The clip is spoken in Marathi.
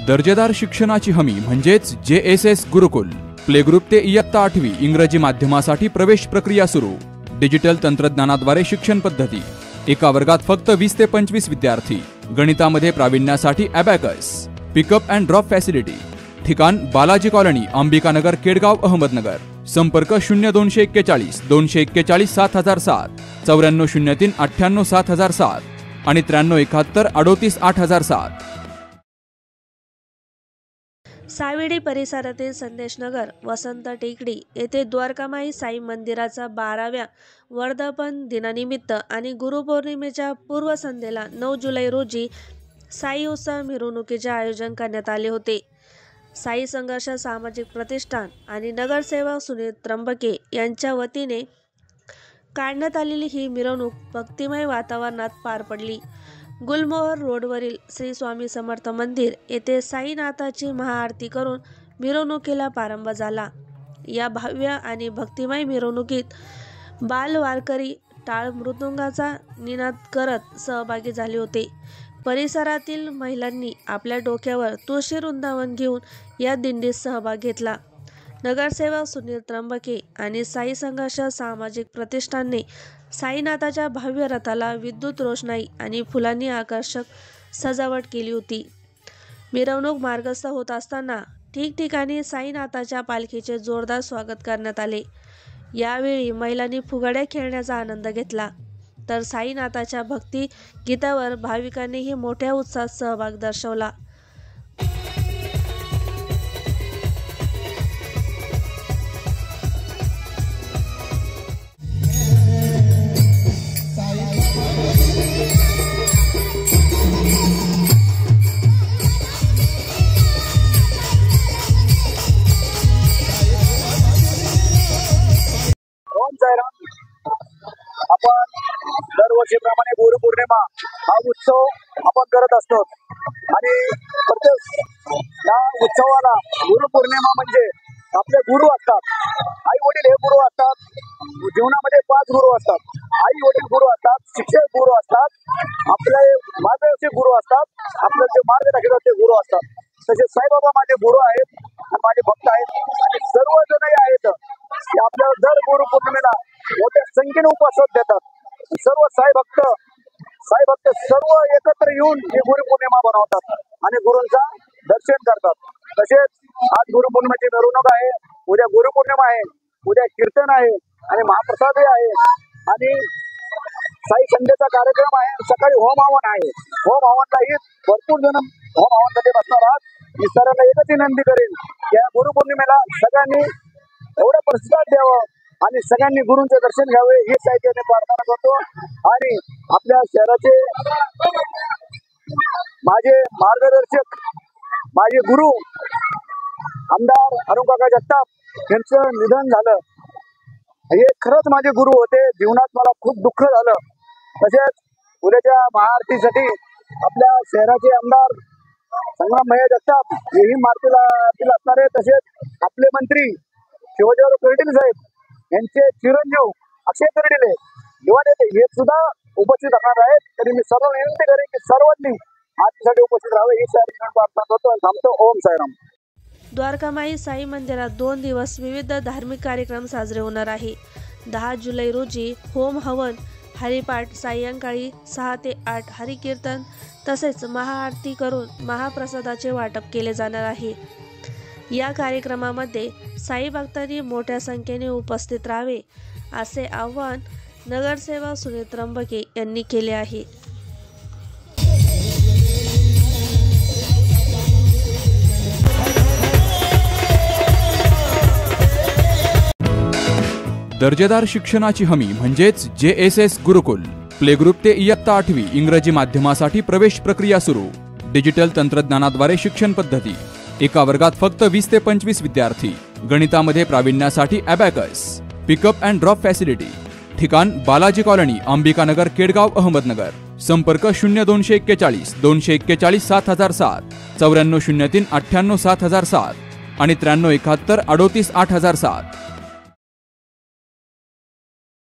दर्जेदार शिक्षणाची हमी म्हणजेच JSS गुरुकुल. प्ले ग्रुप ते इयत्ता 8वी इंग्रजी माध्यमासाठी प्रवेश प्रक्रिया सुरू. डिजिटल तंत्रज्ञानाद्वारे शिक्षण पद्धती. एका वर्गात फक्त 20 ते 25 विद्यार्थी. गणितामध्ये प्रावीण्यासाठी abacus. Pickup and drop facility. ठिकाण बालाजी कॉलनी, अंबिकानगर, केडगाव, अहमदनगर. संपर्क 0241 241 7007, 9403 98 7007 आणि 9371 38 8007. सावेडी परिसरातील संदेशनगर वसंत टेकडी येथे द्वारकामाई साई मंदिराचा 12व्या वर्धापन दिनानिमित्त आणि गुरुपौर्णिमेच्या पूर्वसंध्येला 9 जुलै रोजी साई उत्सव मिरवणुकीचे आयोजन करण्यात आले होते. साई संघर्ष सामाजिक प्रतिष्ठान आणि नगरसेवक सुनील त्र्यंबके यांच्या वतीने काढण्यात आलेली ही मिरवणूक भक्तिमय वातावरणात पार पडली. गुलमोहर रोडवरील श्री स्वामी समर्थ मंदिर येथे साईनाथाची महाआरती करून मिरवणुकीला प्रारंभ झाला. या भव्य आणि भक्तिमय मिरवणुकीत बाल वारकरी टाळ मृदुंगाचा निनाद करत सहभागी झाले होते. परिसरातील महिलांनी आपल्या डोक्यावर तुळशी वृंदावन घेऊन या दिंडीत सहभाग घेतला. नगरसेवक सुनील त्र्यंबके आणि साई संघर्ष सामाजिक प्रतिष्ठानने साईनाथाच्या भव्य रथाला विद्युत रोषणाई आणि फुलांनी आकर्षक सजावट केली होती. मिरवणूक मार्गस्थ होत असताना ठिकठिकाणी साईनाथाच्या पालखीचे जोरदार स्वागत करण्यात आले. यावेळी महिलांनी फुगड्या खेळण्याचा आनंद घेतला, तर साईनाथाच्या भक्ती गीतावर भाविकांनीही मोठ्या उत्साहात सहभाग दर्शवला. आपण दरवर्षीप्रमाणे गुरुपौर्णिमा हा उत्सव आपण करत असतो आणि प्रत्येक या उत्सवाला गुरुपौर्णिमा म्हणजे आपले गुरु असतात. आई वडील हे गुरु असतात. जीवनामध्ये 5 गुरु असतात. आई वडील गुरु असतात, शिक्षक गुरु असतात, आपले मार्गदर्शक गुरु असतात, आपले जे मार्ग दाखवतात ते गुरु असतात. तसे साईबाबा माझे गुरु आहेत, माझे भक्त आहेत आणि सर्वजणही आहेत. आपल्या दर गुरुपौर्णिमेला मोठ्या संख्येने उपवास देतात. सर्व साई भक्त सर्व एकत्र येऊन ही गुरुपौर्णिमा बनवतात आणि गुरूंचा दर्शन करतात. तसेच आज गुरुपौर्णिमेची मिरवणूक आहे, उद्या गुरुपौर्णिमा आहे, उद्या कीर्तन आहे आणि महाप्रसादही आहे आणि साई संध्येचा कार्यक्रम आहे. सकाळी होम हवन आहे. होम हवनलाही भरपूर जण होम हवनसाठी बसणार आहात. मी सर्वांना एकच विनंती करेन की या गुरुपौर्णिमेला सगळ्यांनी एवढा प्रतिसाद द्यावं आणि सगळ्यांनी गुरूंचे दर्शन घ्यावे ही साईने प्रार्थना करतो. आणि आपल्या शहराचे माझे मार्गदर्शक, माझे गुरु आमदार अरुणकाका जगताप यांचं निधन झालं. हे खरंच माझे गुरु होते. जीवनात मला खूप दुःख झालं. तसेच उद्याच्या महाआरतीसाठी आपल्या शहराचे आमदार संग्राम भैया जगताप हेही मारुतीला असणार आहे. तसेच आपले मंत्री शिवाजीराव कर्डिले साहेब यांचे चिरंजीव अक्षय कर्डिले युवा नेते हे सुद्धा उपस्थित राहणार आहेत. तरी मी सर्व विनंती करेन की सर्वांनी आरतीसाठी उपस्थित राहावे ही साई प्रार्थना करतो आणि थांबतो. ओम साईराम. द्वारकामाई साई मंदिरात 2 दिवस विविध धार्मिक कार्यक्रम साजरे होणार आहे. 10 जुलै रोजी होम हवन, हरिपाठ, सायंकाळी 6 ते 8 हरिकीर्तन तसेच महाआरती करून महाप्रसादाचे वाटप केले जाणार आहे. या कार्यक्रमामध्ये साई भक्तांनी मोठ्या संख्येने उपस्थित राहावे असे आवाहन नगरसेवक सुनील त्र्यंबके यांनी केले आहे. दर्जेदार शिक्षणाची हमी म्हणजेच JSS गुरुकुल. प्ले ग्रुप ते इयत्ता 8वी इंग्रजी माध्यमासाठी प्रवेश प्रक्रिया सुरू. डिजिटल तंत्रज्ञानाद्वारे शिक्षण पद्धती. एका वर्गात फक्त 20 ते 25 विद्यार्थी. गणितामध्ये प्रावीण्यासाठी abacus. Pickup and drop facility. ठिकाण बालाजी कॉलनी, अंबिकानगर, केडगाव, अहमदनगर. संपर्क 0241 241 7007, 9403 98 7007 आणि 9371 38 8007.